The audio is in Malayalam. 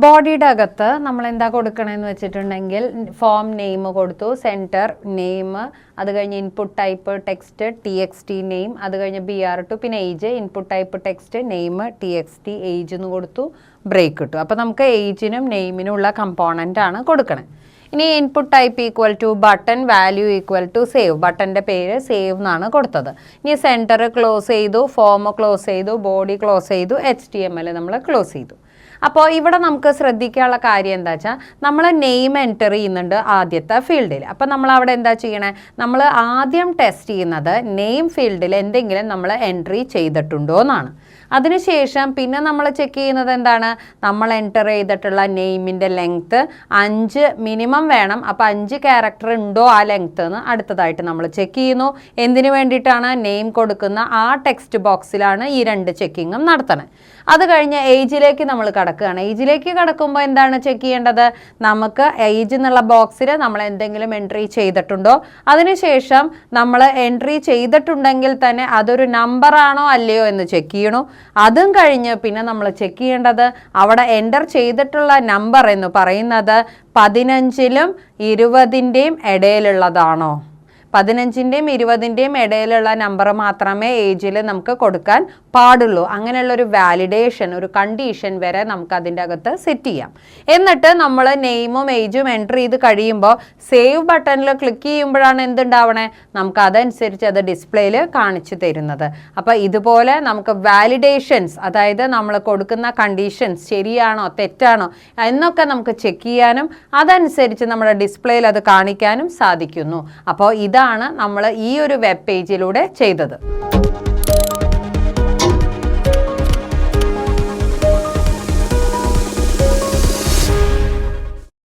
ബോഡിയുടെ അകത്ത് നമ്മൾ എന്താ കൊടുക്കണമെന്ന് വെച്ചിട്ടുണ്ടെങ്കിൽ ഫോം നെയിം കൊടുത്തു, സെൻറ്റർ നെയിം, അത് കഴിഞ്ഞ് input type text TXT name, അത് കഴിഞ്ഞ് BR2, പിന്നെ age input type text name TXT age എന്ന് കൊടുത്തു, ബ്രേക്ക് കിട്ടും. അപ്പോൾ നമുക്ക് ഏജിനും നെയിമിനും ഉള്ള കമ്പോണൻ്റ് ആണ് കൊടുക്കണേ. ഇനി input type equal to button, value equal to save, ബട്ടൻ്റെ പേര് സേവ് എന്നാണ് കൊടുത്തത്. ഇനി സെൻറ്റർ ക്ലോസ് ചെയ്തു, ഫോം ക്ലോസ് ചെയ്തു, ബോഡി ക്ലോസ് ചെയ്തു, HTML നമ്മൾ ക്ലോസ് ചെയ്തു. അപ്പോൾ ഇവിടെ നമുക്ക് ശ്രദ്ധിക്കാനുള്ള കാര്യം എന്താ വെച്ചാൽ നമ്മൾ നെയിം എൻറ്റർ ചെയ്യുന്നുണ്ട് ആദ്യത്തെ ഫീൽഡിൽ. അപ്പോൾ നമ്മൾ അവിടെ എന്താ ചെയ്യണേ, നമ്മൾ ആദ്യം ടെസ്റ്റ് ചെയ്യുന്നത് നെയിം ഫീൽഡിൽ എന്തെങ്കിലും നമ്മൾ എൻട്രി ചെയ്തിട്ടുണ്ടോ എന്നാണ്. അതിനുശേഷം പിന്നെ നമ്മൾ ചെക്ക് ചെയ്യുന്നത് എന്താണ്, നമ്മൾ എൻറ്റർ ചെയ്തിട്ടുള്ള നെയിമിൻ്റെ ലെങ്ത്ത് 5 മിനിമം വേണം. അപ്പോൾ 5 ക്യാരക്ടർ ഉണ്ടോ ആ ലെങ്ത്ത് എന്ന് അടുത്തതായിട്ട് നമ്മൾ ചെക്ക് ചെയ്യുന്നു. എന്തിനു വേണ്ടിയിട്ടാണ്, നെയിം കൊടുക്കുന്ന ആ ടെക്സ്റ്റ് ബോക്സിലാണ് ഈ 2 ചെക്കിങ്ങും നടത്തണേ. അത് കഴിഞ്ഞ് ഏജിലേക്ക് നമ്മൾ കടക്കുകയാണ്. ഏജിലേക്ക് കടക്കുമ്പോൾ എന്താണ് ചെക്ക് ചെയ്യേണ്ടത്, നമുക്ക് ഏജ് എന്നുള്ള ബോക്സിൽ നമ്മൾ എന്തെങ്കിലും എൻട്രി ചെയ്തിട്ടുണ്ടോ, അതിനുശേഷം നമ്മൾ എൻട്രി ചെയ്തിട്ടുണ്ടെങ്കിൽ തന്നെ അതൊരു നമ്പറാണോ അല്ലയോ എന്ന് ചെക്ക് ചെയ്യണു. അതും കഴിഞ്ഞ് പിന്നെ നമ്മൾ ചെക്ക് ചെയ്യേണ്ടത് അവിടെ എൻ്റർ ചെയ്തിട്ടുള്ള നമ്പർ എന്ന് പറയുന്നത് 15നും 20ൻ്റെയും ഇടയിലുള്ളതാണോ. 15ൻ്റെയും 20ൻ്റെയും ഇടയിലുള്ള നമ്പർ മാത്രമേ ഏജിൽ നമുക്ക് കൊടുക്കാൻ പാടുള്ളൂ. അങ്ങനെയുള്ളൊരു വാലിഡേഷൻ, ഒരു കണ്ടീഷൻ വരെ നമുക്ക് അതിൻ്റെ അകത്ത് സെറ്റ് ചെയ്യാം. എന്നിട്ട് നമ്മൾ നെയിമും ഏജും എൻട്രി ചെയ്ത് കഴിയുമ്പോൾ സേവ് ബട്ടണിൽ ക്ലിക്ക് ചെയ്യുമ്പോഴാണ് എന്തുണ്ടാവണേ, നമുക്ക് അതനുസരിച്ച് അത് ഡിസ്പ്ലേയിൽ കാണിച്ചു തരുന്നത്. അപ്പോൾ ഇതുപോലെ നമുക്ക് വാലിഡേഷൻസ്, അതായത് നമ്മൾ കൊടുക്കുന്ന കണ്ടീഷൻസ് ശരിയാണോ തെറ്റാണോ എന്നൊക്കെ നമുക്ക് ചെക്ക് ചെയ്യാനും അതനുസരിച്ച് നമ്മുടെ ഡിസ്പ്ലേയിൽ അത് കാണിക്കാനും സാധിക്കുന്നു. അപ്പോൾ ഇതാണ് നമ്മൾ ഈ ഒരു വെബ് പേജിലൂടെ ചെയ്തത്.